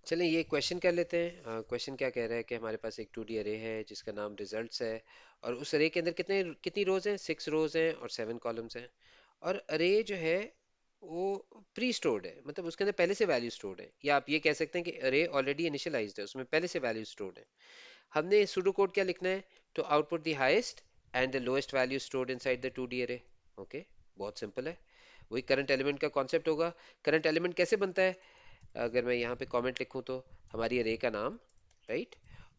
चलें ये क्वेश्चन कर लेते हैं। क्वेश्चन क्या कह रहा है कि हमारे पास एक 2D अरे है जिसका नाम रिजल्ट्स है, और उस अरे के अंदर कितनी रोज हैं, 6 रोज हैं और 7 कॉलम्स हैं। और अरे जो है वो प्री स्टोर्ड है, मतलब उसके अंदर पहले से वैल्यू स्टोर्ड है, या आप ये कह सकते हैं कि अरे ऑलरेडी इनिशियलाइज्ड है, उसमें पहले से वैल्यू स्टोर्ड है। हमने सुडो कोड क्या लिखना है, to output the highest and the lowest value stored inside the 2D array. Okay, बहुत सिंपल है। वही करंट एलिमेंट का कॉन्सेप्ट होगा। करंट एलिमेंट कैसे बनता है, अगर मैं यहाँ पे कमेंट लिखूँ तो हमारी अरे का नाम, राइट,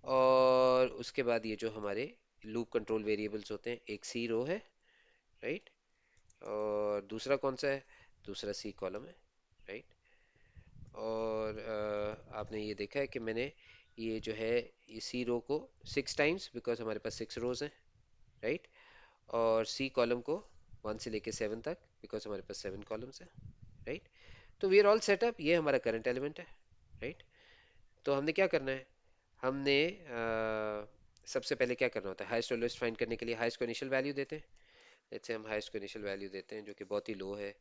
और उसके बाद ये जो हमारे लूप कंट्रोल वेरिएबल्स होते हैं, एक सी रो है, राइट, और दूसरा कौन सा है, दूसरा सी कॉलम है, राइट। और आपने ये देखा है कि मैंने ये जो है सी रो को 6 टाइम्स, बिकॉज हमारे पास 6 रोज हैं, राइट, और सी कॉलम को 1 से लेके 7 तक, बिकॉज हमारे पास 7 कॉलम्स हैं, राइट। तो वी आर ऑल सेटअप, ये हमारा करंट एलिमेंट है, राइट। तो हमने क्या करना है, हमने सबसे पहले क्या करना होता है, हाईएस्ट और लोएस्ट फाइंड करने के लिए हाईएस्ट को इनिशियल वैल्यू देते हैं। जैसे हम हाईएस्ट को इनिशियल वैल्यू देते हैं जो कि बहुत ही लो है,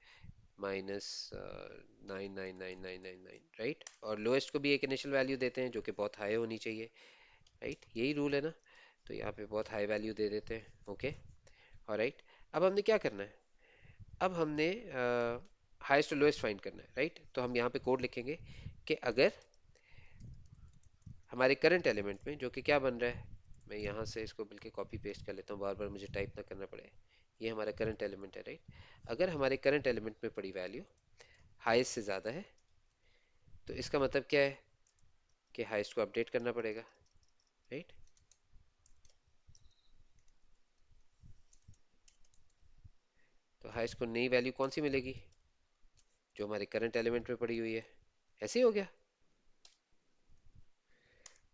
-9999999, राइट, और लोएस्ट को भी एक इनिशियल वैल्यू देते हैं जो कि बहुत हाई होनी चाहिए, राइट, यही रूल है ना। तो यहाँ पे बहुत हाई वैल्यू दे देते हैं, ओके, और राइट। अब हमने क्या करना है, अब हमने हाईएस्ट और लोएस्ट फाइंड करना है, राइट। तो हम यहाँ पे कोड लिखेंगे कि अगर हमारे करंट एलिमेंट में जो कि क्या बन रहा है, मैं यहाँ से इसको बल्कि कॉपी पेस्ट कर लेता हूँ, बार बार मुझे टाइप ना करना पड़े। ये हमारा करंट एलिमेंट है, राइट। अगर हमारे करंट एलिमेंट में पड़ी वैल्यू हाईएस्ट से ज़्यादा है, तो इसका मतलब क्या है कि हाईएस्ट को अपडेट करना पड़ेगा, राइट। तो हाईएस्ट को नई वैल्यू कौन सी मिलेगी, जो हमारे करंट एलिमेंट में पड़ी हुई है। ऐसे ही हो गया,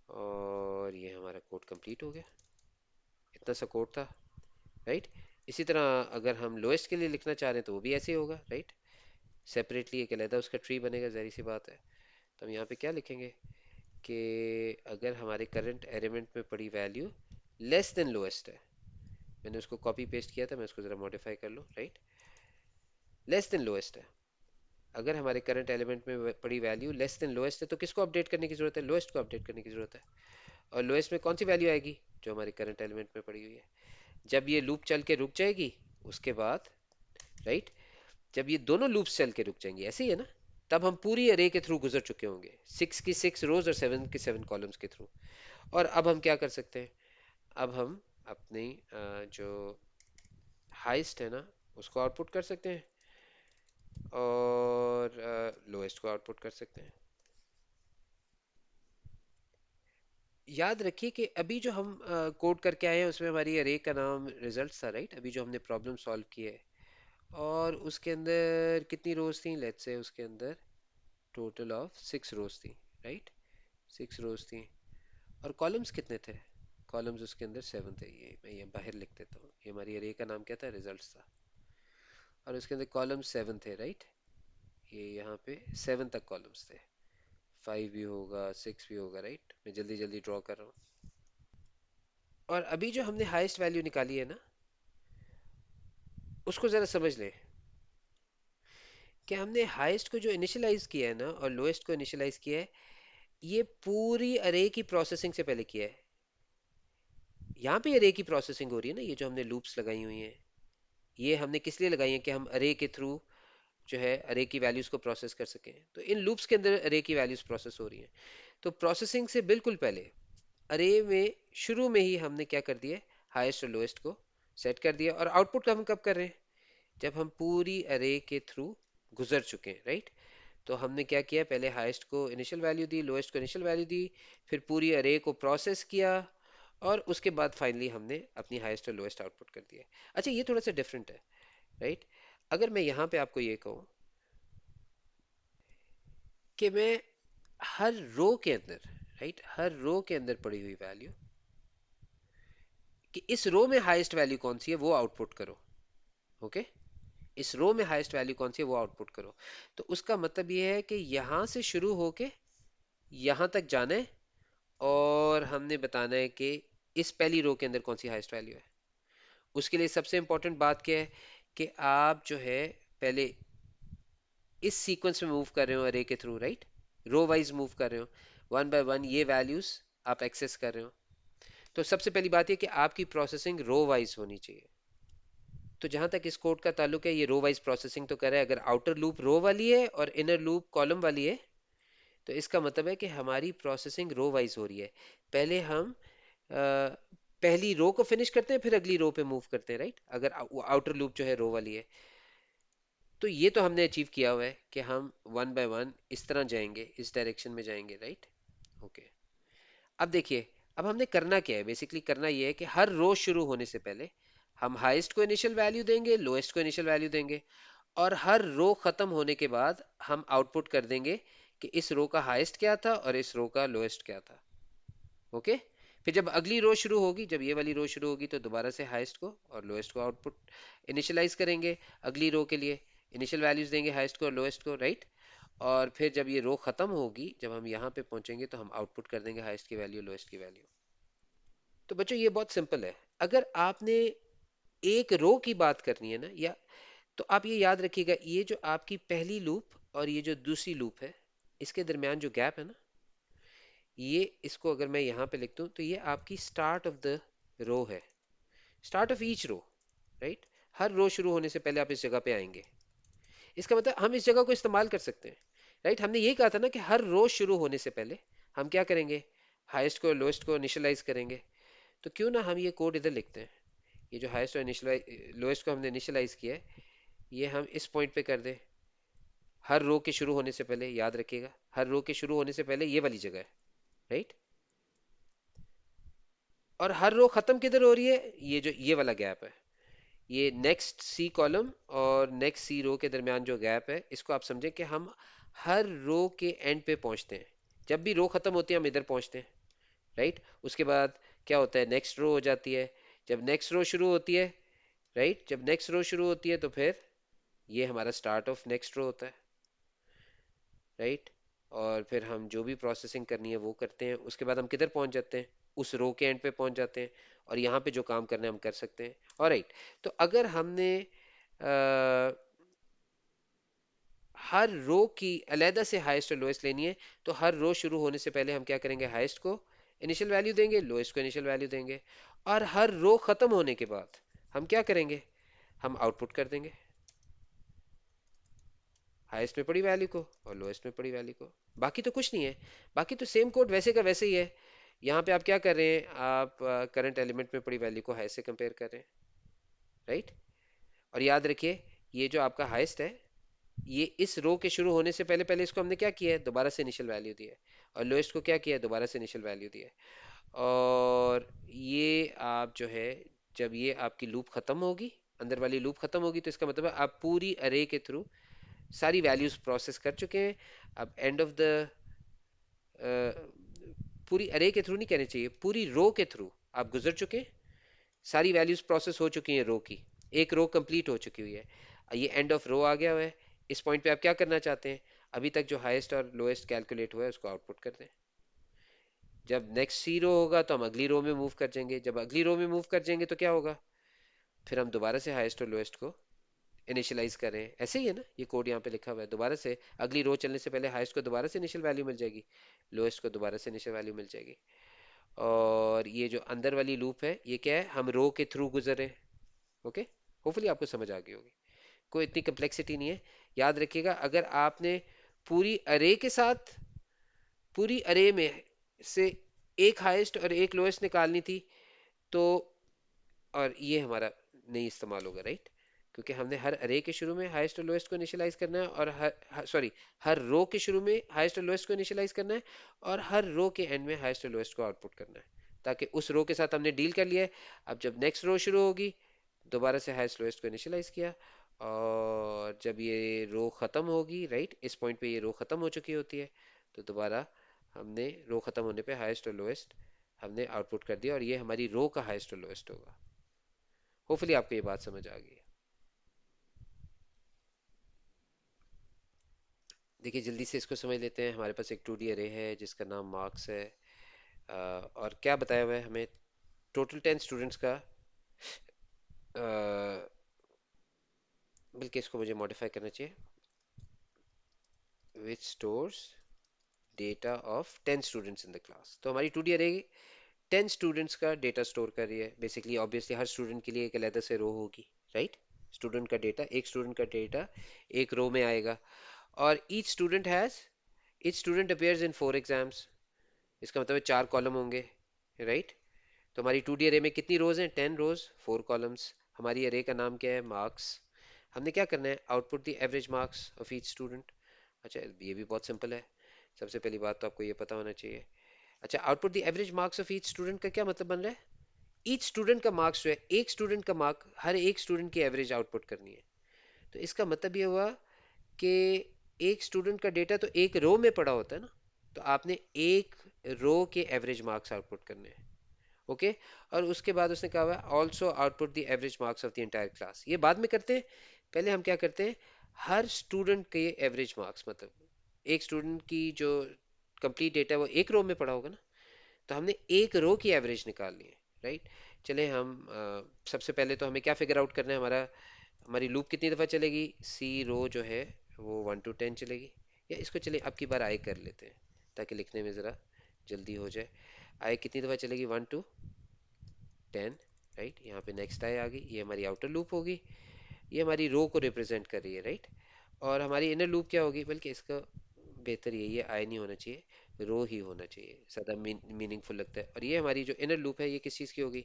और ये हमारा कोड कंप्लीट हो गया। इतना सा कोड था, राइट। इसी तरह अगर हम लोएस्ट के लिए लिखना चाह रहे हैं तो वो भी ऐसे ही होगा, राइट। सेपरेटली एक अलग उसका ट्री बनेगा, जहरी सी बात है। तो हम यहाँ पे क्या लिखेंगे कि अगर हमारे करंट एलिमेंट में पड़ी वैल्यू लेस देन लोएस्ट है, मैंने उसको कॉपी पेस्ट किया था, मैं उसको ज़रा मॉडिफाई कर लूँ, राइट। लेस देन लोएस्ट है, अगर हमारे करंट एलिमेंट में पड़ी वैल्यू लेस देन लोएस्ट है, तो किसको अपडेट करने की ज़रूरत है, लोएस्ट को अपडेट करने की ज़रूरत है। और लोएस्ट में कौन सी वैल्यू आएगी, जो हमारे करंट एलिमेंट में पड़ी हुई है। जब ये लूप चल के रुक जाएगी, उसके बाद, राइट, जब ये दोनों लूप्स चल के रुक जाएंगी, ऐसे ही है ना, तब हम पूरी अरे के थ्रू गुजर चुके होंगे, 6 की 6 रोज और 7 की 7 कॉलम्स के थ्रू। और अब हम क्या कर सकते हैं, अब हम अपनी जो हाइस्ट है ना, उसको आउटपुट कर सकते हैं, और लोएस्ट को आउटपुट कर सकते हैं। याद रखिए कि अभी जो हम कोड करके आए हैं उसमें हमारी अरे का नाम रिजल्ट था, राइट, अभी जो हमने प्रॉब्लम सॉल्व की है। और उसके अंदर कितनी रोज थी, लेट्स से उसके अंदर टोटल ऑफ 6 रोज थी, राइट, 6 रोज थी। और कॉलम्स कितने थे, कॉलम्स उसके अंदर 7 थे। ये मैं ये बाहर लिख देता हूँ, ये हमारी अरे का नाम क्या था, रिजल्ट्स था। और उसके अंदर कॉलम्स 7 थे, राइट। ये यहाँ पे 7 तक कॉलम्स थे, 5 भी होगा, 6 भी होगा, राइट। मैं जल्दी जल्दी ड्रॉ कर रहा हूँ। और अभी जो हमने हाईएस्ट वैल्यू निकाली है ना, उसको ज़रा समझ लें कि हमने हाईएस्ट को जो इनिशियलाइज किया है ना और लोएस्ट को इनिशियलाइज किया है, ये पूरी अरे की प्रोसेसिंग से पहले किया है। यहाँ पे अरे की प्रोसेसिंग हो रही है ना, ये जो हमने लूप्स लगाई हुई हैं, ये हमने किस लिए लगाई है कि हम अरे के थ्रू जो है अरे की वैल्यूज को प्रोसेस कर सकें। तो इन लूप्स के अंदर अरे की वैल्यूज प्रोसेस हो रही हैं। तो प्रोसेसिंग से बिल्कुल पहले अरे में शुरू में ही हमने क्या कर दिया, हाईएस्ट और लोएस्ट को सेट कर दिया। और आउटपुट हम कब कर रहे हैं, जब हम पूरी अरे के थ्रू गुजर चुके हैं, राइट। तो हमने क्या किया, पहले हाईएस्ट को इनिशियल वैल्यू दी, लोएस्ट को इनिशियल वैल्यू दी, फिर पूरी अरे को प्रोसेस किया, और उसके बाद फाइनली हमने अपनी हाईएस्ट और लोएस्ट आउटपुट कर दिया। अच्छा, ये थोड़ा सा डिफरेंट है, राइट। अगर मैं यहाँ पे आपको ये कहूँ कि मैं हर रो के अंदर, राइट, हर रो के अंदर पड़ी हुई वैल्यू, कि इस रो में हाईएस्ट वैल्यू कौन सी है वो आउटपुट करो, ओके। इस रो में हाईएस्ट वैल्यू कौन सी है वो आउटपुट करो। तो उसका मतलब ये है कि यहां से शुरू होके यहां तक जाना है, और हमने बताना है कि इस पहली रो के अंदर कौन सी हाईएस्ट वैल्यू है। उसके लिए सबसे इंपॉर्टेंट बात क्या है कि आप जो है पहले इस सीक्वेंस में मूव कर रहे हो अरे के through, right, row wise move कर रहे हो, वन बाय वन ये वैल्यूज आप एक्सेस कर रहे हो। तो सबसे पहली बात ये कि आपकी प्रोसेसिंग रो वाइज होनी चाहिए। तो जहां तक इस कोड का ताल्लुक है, ये रो वाइज प्रोसेसिंग तो कर रहा है। अगर आउटर लूप रो वाली है और इनर लूप कॉलम वाली है, तो इसका मतलब है कि हमारी प्रोसेसिंग रो वाइज हो रही है। पहले हम पहली रो को फिनिश करते हैं, फिर अगली रो पे मूव करते हैं, राइट? अगर आउटर लूप जो है रो वाली है, तो ये तो हमने अचीव किया हुआ है कि हम वन बाय वन इस तरह जाएंगे, इस डायरेक्शन में जाएंगे, राइट? ओके। अब देखिए, अब हमने करना क्या है। बेसिकली करना ये है कि हर रो शुरू होने से पहले हम हाईएस्ट को इनिशियल वैल्यू देंगे, लोएस्ट को इनिशियल वैल्यू देंगे, और हर रो खत्म होने के बाद हम आउटपुट कर देंगे कि इस रो का हाईएस्ट क्या था और इस रो का लोएस्ट क्या था। ओके। फिर जब अगली रो शुरू होगी, जब ये वाली रो शुरू होगी, तो दोबारा से हाईएस्ट को और लोएस्ट को आउटपुट इनिशियलाइज करेंगे। अगली रो के लिए इनिशियल वैल्यूज देंगे हाईएस्ट को और लोएस्ट को, राइट? और फिर जब ये रो खत्म होगी, जब हम यहाँ पे पहुंचेंगे, तो हम आउटपुट कर देंगे हाईएस्ट की वैल्यू, लोएस्ट की वैल्यू। तो बच्चों ये बहुत सिंपल है। अगर आपने एक रो की बात करनी है ना, या तो आप ये याद रखिएगा, ये जो आपकी पहली लूप और ये जो दूसरी लूप है, इसके दरमियान जो गैप है ना, ये, इसको अगर मैं यहाँ पे लिख दूं, तो ये आपकी स्टार्ट ऑफ द रो है, start of each row, right? हर रो शुरू होने से पहले आप इस जगह पे आएंगे। इसका मतलब हम इस जगह को इस्तेमाल कर सकते हैं, राइट? हमने ये कहा था ना कि हर रो शुरू होने से पहले हम क्या करेंगे, हाईएस्ट को लोएस्ट को इनिशियलाइज करेंगे। तो क्यों ना हम ये कोड इधर लिखते हैं। ये जो हाईएस्ट और इनिशियलाइज लोएस्ट को हमने इनिशियलाइज किया है, ये हम इस पॉइंट पे कर दें। हर रो के शुरू होने से पहले, याद रखिएगा, हर रो के शुरू होने से पहले ये वाली जगह है, राइट? और हर रो खत्म किधर हो रही है, ये जो ये वाला गैप है, ये नेक्स्ट सी कॉलम और नेक्स्ट सी रो के दरमियान जो गैप है, इसको आप समझें कि हम हर रो के एंड पे पहुंचते हैं। जब भी रो खत्म होती है, हम इधर पहुंचते हैं, राइट? उसके बाद क्या होता है, नेक्स्ट रो हो जाती है। जब नेक्स्ट रो शुरू होती है, राइट, जब नेक्स्ट रो शुरू होती है, तो फिर ये हमारा स्टार्ट ऑफ नेक्स्ट रो होता है, राइट? और फिर हम जो भी प्रोसेसिंग करनी है वो करते हैं। उसके बाद हम किधर पहुंच जाते हैं, उस रो के एंड पे पहुंच जाते हैं, और यहाँ पे जो काम करना है हम कर सकते हैं। और राइट, तो अगर हमने हर रो की अलहदा से हाईएस्ट और लोएस्ट लेनी है, तो हर रो शुरू होने से पहले हम क्या करेंगे, हाईएस्ट को इनिशियल वैल्यू देंगे, लोएस्ट को इनिशियल वैल्यू देंगे, और हर रो खत्म होने के बाद हम क्या करेंगे, हम आउटपुट कर देंगे हाईएस्ट में पड़ी वैल्यू को और लोएस्ट में पड़ी वैल्यू को। बाकी तो कुछ नहीं है, बाकी तो सेम कोड वैसे का वैसे ही है। यहाँ पे आप क्या कर रहे हैं, आप करंट एलिमेंट में पड़ी वैल्यू को हाई से कंपेयर कर रहे हैं, राइट? और याद रखिए, ये जो आपका हाईएस्ट है, ये इस रो के शुरू होने से पहले पहले इसको हमने क्या किया है, दोबारा से इनिशियल वैल्यू दिया है। और लोएस्ट को क्या किया है, दोबारा से इनिशियल वैल्यू दिया है। और ये आप जो है, जब ये आपकी लूप खत्म होगी, अंदर वाली लूप खत्म होगी, तो इसका मतलब है आप पूरी अरे के थ्रू सारी वैल्यूज प्रोसेस कर चुके हैं। अब एंड ऑफ द, पूरी अरे के थ्रू नहीं कहने चाहिए, पूरी रो के थ्रू आप गुजर चुके हैं। सारी वैल्यूज प्रोसेस हो चुकी हैं रो की, एक रो कंप्लीट हो चुकी हुई है। ये एंड ऑफ रो आ गया हुआ है। इस पॉइंट पे आप क्या करना चाहते हैं, अभी तक जो हाईएस्ट और लोएस्ट कैलकुलेट हुआ है उसको आउटपुट कर दें। जब नेक्स्ट सी रो होगा, तो हम अगली रो में मूव कर जाएंगे। जब अगली रो में मूव कर जाएंगे, तो क्या होगा, फिर हम दोबारा से हाईएस्ट और लोएस्ट को इनिशियलाइज करें। ऐसे ही है ना, ये कोड यहाँ पे लिखा हुआ है। दोबारा से अगली रो चलने से पहले हाईएस्ट को दोबारा से इनिशियल वैल्यू मिल जाएगी, लोएस्ट को दोबारा से इनिशियल वैल्यू मिल जाएगी। और ये जो अंदर वाली लूप है, ये क्या है, हम रो के थ्रू गुजरे। ओके, होपफुली आपको समझ आ गई होगी, कोई इतनी कम्प्लेक्सिटी नहीं है। याद रखिएगा, अगर आपने पूरी अरे के साथ, पूरी अरे में से एक हाईएस्ट और एक लोएस्ट निकालनी थी, तो, और ये हमारा नहीं इस्तेमाल होगा, राइट? क्योंकि हमने हर अरे के शुरू में हाईएस्ट और लोएस्ट को इनिशियलाइज करना है, और सॉरी, हर रो के शुरू में हाईएस्ट और लोएस्ट को इनिशियलाइज करना है, और हर रो के एंड में हाईएस्ट और लोएस्ट को आउटपुट करना है, ताकि उस रो के साथ हमने डील कर लिया है। अब जब नेक्स्ट रो शुरू होगी, दोबारा से हाईएस्ट लोएस्ट को इनिशियलाइज किया, और जब ये रो खत्म होगी, राइट, इस पॉइंट पे ये रो खत्म हो चुकी होती है, तो दोबारा हमने रो खत्म होने पे हाईएस्ट और लोएस्ट हमने आउटपुट कर दिया, और ये हमारी रो का हाईएस्ट और लोएस्ट होगा। होपफुली आपको ये बात समझ आ गई। देखिए, जल्दी से इसको समझ लेते हैं। हमारे पास एक 2D अरे है जिसका नाम मार्क्स है। और क्या बताया हुआ है हमें, टोटल 10 स्टूडेंट्स का, बल्कि इसको मुझे मॉडिफाई करना चाहिए, which stores data of 10 students in the class. तो हमारी 2D अरे 10 स्टूडेंट्स का डेटा स्टोर कर रही है। बेसिकली ऑब्वियसली हर स्टूडेंट के लिए एक अलग से रो होगी, राइट। स्टूडेंट का डेटा, एक स्टूडेंट का डेटा एक रो में आएगा। और each student appears in 4 exams. इसका मतलब है 4 कॉलम होंगे, राइट। तो हमारी 2D अरे में कितनी रोज हैं? 10 रोज, 4 कॉलम्स। हमारी अरे का नाम क्या है? मार्क्स। हमने क्या करना है? Output the average marks of each student. अच्छा, ये भी बहुत सिंपल है। सबसे पहली बात तो आपको ये पता होना चाहिए। अच्छा, output the average marks of each student का क्या मतलब बन रहा है? ईच स्टूडेंट का मार्क्स जो है, एक स्टूडेंट का मार्क, हर एक स्टूडेंट की एवरेज आउटपुट करनी है। तो इसका मतलब ये हुआ कि एक स्टूडेंट का डेटा तो एक रो में पड़ा होता है ना, तो आपने एक रो के एवरेज मार्क्स आउटपुट करने हैं। ओके। और उसके बाद उसने कहा हुआ है also output the average marks of the entire class. ये बाद में करते हैं, पहले हम क्या करते हैं? हर स्टूडेंट के एवरेज मार्क्स, मतलब एक स्टूडेंट की जो कंप्लीट डेटा है वो एक रो में पड़ा होगा ना, तो हमने एक रो की एवरेज निकालनी है, राइट। चले हम सबसे पहले तो हमें क्या फिगर आउट करना है? हमारी लूप कितनी दफ़ा चलेगी? सी रो जो है वो 1 to 10 चलेगी। या इसको चले अब की बार आई कर लेते हैं ताकि लिखने में ज़रा जल्दी हो जाए। आई कितनी दफ़ा चलेगी? 1 to 10, राइट। यहाँ पे नेक्स्ट आई आ गई, ये हमारी आउटर लूप होगी। ये हमारी रो को रिप्रेजेंट कर रही है, राइट। और हमारी इनर लूप क्या होगी? बल्कि इसका बेहतर यही है, आई नहीं होना चाहिए, रो ही होना चाहिए, ज़्यादा मीनिंगफुल लगता है। और ये हमारी जो इनर लूप है ये किस चीज़ की होगी?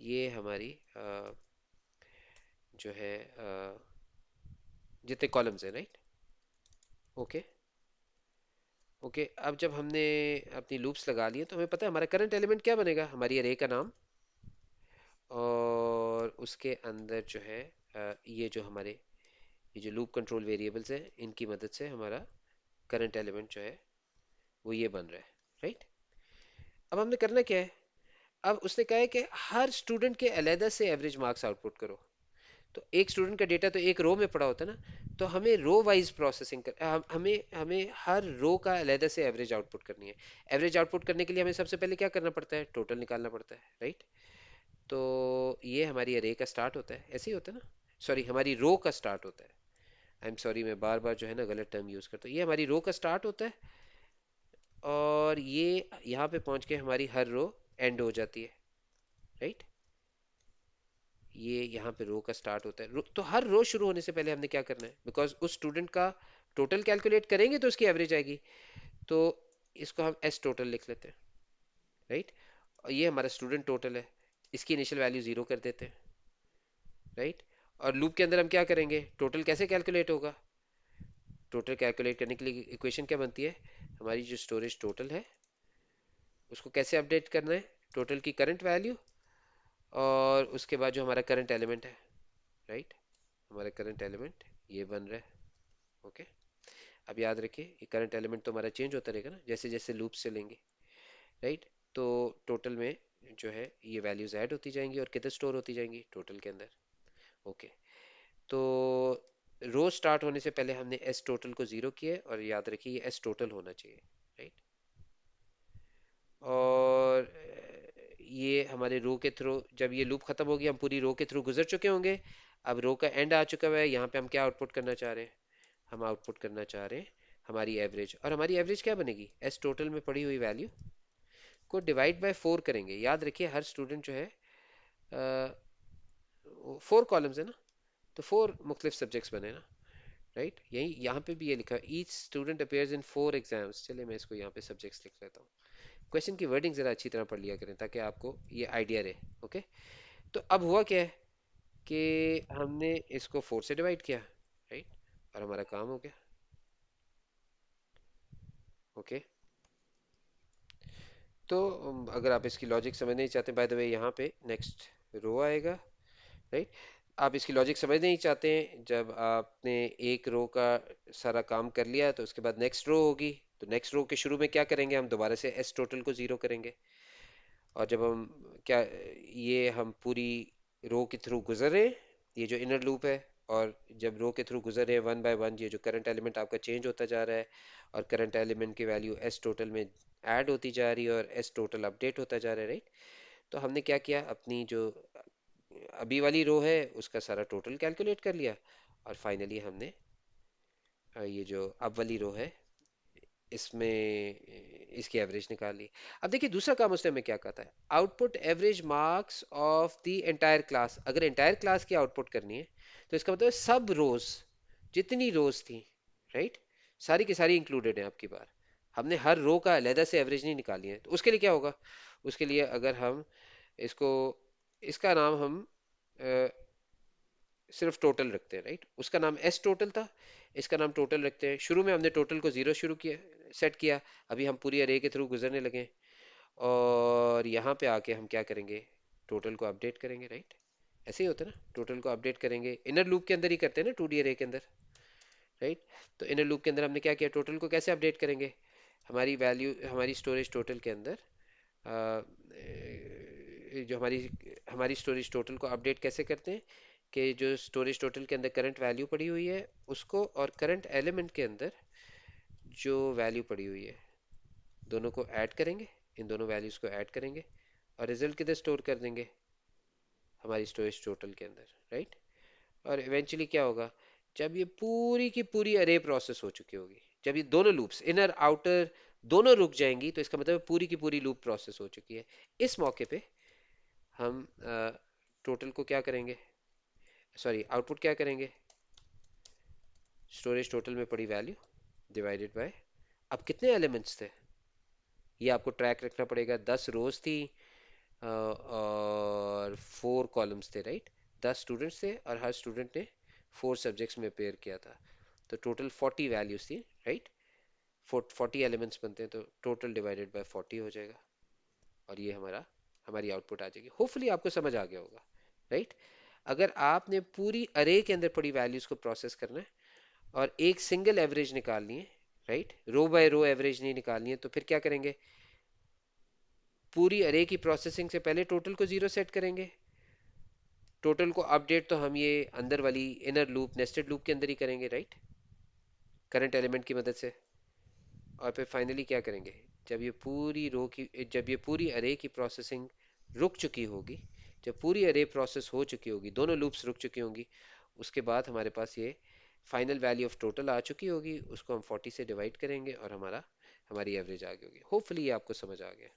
ये हमारी जो है जितने कॉलम्स हैं, राइट। ओके। ओके, अब जब हमने अपनी लूप्स लगा ली है तो हमें पता है हमारा करंट एलिमेंट क्या बनेगा? हमारी अरे का नाम, और उसके अंदर जो है ये जो हमारे ये जो लूप कंट्रोल वेरिएबल्स हैं इनकी मदद से हमारा करंट एलिमेंट जो है वो ये बन रहा है, राइट। अब हमने करना क्या है? अब उसने कहा है कि हर स्टूडेंट के अलहदा से एवरेज मार्क्स आउटपुट करो। तो एक स्टूडेंट का डेटा तो एक रो में पड़ा होता है ना, तो हमें रो वाइज प्रोसेसिंग हमें हमें हर रो का अलहदा से एवरेज आउटपुट करनी है। एवरेज आउटपुट करने के लिए हमें सबसे पहले क्या करना पड़ता है? टोटल निकालना पड़ता है, राइट। तो ये हमारी अरे का स्टार्ट होता है, ऐसे ही होता है ना। सॉरी, हमारी रो का स्टार्ट होता है। आई एम सॉरी, मैं बार बार जो है ना गलत टर्म यूज करता हूँ। ये हमारी रो का स्टार्ट होता है, और ये यहाँ पे पहुंच के हमारी हर रो एंड हो जाती है, राइट। ये यहाँ पे रो का स्टार्ट होता है। तो हर रो शुरू होने से पहले हमने क्या करना है? बिकॉज उस स्टूडेंट का टोटल कैलकुलेट करेंगे तो उसकी एवरेज आएगी। तो इसको हम एस टोटल लिख लेते हैं, राइट। और ये हमारा स्टूडेंट टोटल है, इसकी इनिशियल वैल्यू 0 कर देते हैं, राइट। और लूप के अंदर हम क्या करेंगे? टोटल कैसे कैलकुलेट होगा? टोटल कैलकुलेट करने के लिए इक्वेशन क्या बनती है? हमारी जो स्टोरेज टोटल है उसको कैसे अपडेट करना है? टोटल की करंट वैल्यू, और उसके बाद जो हमारा करंट एलिमेंट है, राइट। हमारा करंट एलिमेंट ये बन रहा है। ओके। अब याद रखिए ये करंट एलिमेंट तो हमारा चेंज होता रहेगा ना जैसे जैसे लूप से लेंगे, राइट। तो टोटल में जो है ये वैल्यूज ऐड होती जाएंगी और किधर स्टोर होती जाएंगी? टोटल के अंदर। ओके। तो रो स्टार्ट होने से पहले हमने एस टोटल को 0 किया है, और याद रखिए ये एस टोटल होना चाहिए, राइट। और ये हमारे रो के थ्रू जब ये लूप खत्म होगी हम पूरी रो के थ्रू गुजर चुके होंगे। अब रो का एंड आ चुका हुआ है, यहाँ पे हम क्या आउटपुट करना चाह रहे हैं? हम आउटपुट करना चाह रहे हैं हमारी एवरेज। और हमारी एवरेज क्या बनेगी? एस टोटल में पड़ी हुई वैल्यू को डिवाइड बाय 4 करेंगे। याद रखिए हर स्टूडेंट जो है 4 कॉलम्स है ना, तो 4 मुख्तलिफ सब्जेक्ट्स बने ना, राइट। यही यहाँ पे भी ये लिखा है each student appears in 4 exams. चलिए मैं इसको यहाँ पे सब्जेक्ट्स लिख लेता हूँ। क्वेश्चन की वर्डिंग ज़रा अच्छी तरह पढ़ लिया करें ताकि आपको ये आइडिया रहे। ओके। तो अब हुआ क्या है कि हमने इसको 4 से डिवाइड किया, राइट, और हमारा काम हो गया। ओके। तो अगर आप इसकी लॉजिक समझना ही चाहते हैं, बाय द वे यहाँ पे नेक्स्ट रो आएगा, राइट। आप इसकी लॉजिक समझना ही चाहते हैं, जब आपने एक रो का सारा काम कर लिया तो उसके बाद नेक्स्ट रो होगी। तो नेक्स्ट रो के शुरू में क्या करेंगे? हम दोबारा से एस टोटल को 0 करेंगे। और जब हम क्या ये हम पूरी रो के थ्रू गुजरे, ये जो इनर लूप है, और जब रो के थ्रू गुजरे 1 बाय 1 ये जो करंट एलिमेंट आपका चेंज होता जा रहा है, और करंट एलिमेंट की वैल्यू एस टोटल में ऐड होती जा रही है और एस टोटल अपडेट होता जा रहा है, राइट। तो हमने क्या किया? अपनी जो अभी वाली रो है उसका सारा टोटल कैलकुलेट कर लिया, और फाइनली हमने ये जो अब वाली रो है इसमें इसकी एवरेज निकाल ली। अब देखिए दूसरा काम उसने हमें क्या कहा था, output average marks of the entire class. अगर एंटायर क्लास की आउटपुट करनी है तो इसका मतलब है सब रोज, जितनी रोज थी, राइट, सारी की सारी इंक्लूडेड है आपकी बार। हमने हर रो का अलहदा से एवरेज नहीं निकाली है। तो उसके लिए क्या होगा, उसके लिए अगर हम इसको, इसका नाम हम सिर्फ टोटल रखते हैं, राइट, उसका नाम एस टोटल था, इसका नाम टोटल रखते हैं। शुरू में हमने टोटल को जीरो शुरू किया, सेट किया, अभी हम पूरी अरे के थ्रू गुजरने लगे, और यहाँ पे आके हम क्या करेंगे, टोटल को अपडेट करेंगे, राइट। ऐसे ही होता है ना, टोटल को अपडेट करेंगे, इनर लूप के अंदर ही करते हैं ना, टू डी अरे के अंदर, राइट। तो इनर लूप के अंदर हमने क्या किया, टोटल को कैसे अपडेट करेंगे, हमारी वैल्यू, हमारी स्टोरेज टोटल के अंदर जो हमारी हमारी स्टोरेज टोटल को अपडेट कैसे करते हैं, कि जो स्टोरेज टोटल के अंदर करंट वैल्यू पड़ी हुई है उसको, और करंट एलिमेंट के अंदर जो वैल्यू पड़ी हुई है, दोनों को ऐड करेंगे, इन दोनों वैल्यूज को ऐड करेंगे, और रिजल्ट किधर स्टोर कर देंगे, हमारी स्टोरेज टोटल के अंदर, राइट। और इवेंचुअली क्या होगा, जब ये पूरी की पूरी अरे प्रोसेस हो चुकी होगी, जब ये दोनों लूप्स इनर आउटर दोनों रुक जाएंगी, तो इसका मतलब पूरी की पूरी लूप प्रोसेस हो चुकी है। इस मौके पे हम टोटल को क्या करेंगे, सॉरी आउटपुट क्या करेंगे, स्टोरेज टोटल में पड़ी वैल्यू डिवाइडेड बाय, अब कितने एलिमेंट्स थे ये आपको ट्रैक रखना पड़ेगा। 10 रोज थी और 4 कॉलम्स थे, राइट। 10 स्टूडेंट्स थे और हर स्टूडेंट ने 4 सब्जेक्ट्स में पेयर किया था, तो टोटल 40 वैल्यूज थी, राइट। 40 एलिमेंट्स बनते हैं, तो टोटल डिवाइडेड बाय 40 हो जाएगा, और ये हमारी आउटपुट आ जाएगी। होपफुली आपको समझ आ गया होगा, राइट। अगर आपने पूरी अरे के अंदर पड़ी वैल्यूज को प्रोसेस करना है और एक सिंगल एवरेज निकालनी है, राइट, रो बाय रो एवरेज नहीं निकालनी है, तो फिर क्या करेंगे, पूरी अरे की प्रोसेसिंग से पहले टोटल को जीरो सेट करेंगे। टोटल को अपडेट तो हम ये अंदर वाली इनर लूप नेस्टेड लूप के अंदर ही करेंगे, राइट, करंट एलिमेंट की मदद से। और फिर फाइनली क्या करेंगे, जब ये पूरी अरे की प्रोसेसिंग रुक चुकी होगी, जब पूरी अरे प्रोसेस हो चुकी होगी, दोनों लूप्स रुक चुकी होंगी, उसके बाद हमारे पास ये फाइनल वैल्यू ऑफ टोटल आ चुकी होगी, उसको हम 40 से डिवाइड करेंगे और हमारी एवरेज आ गई होगी। होपफुली ये आपको समझ आ गया।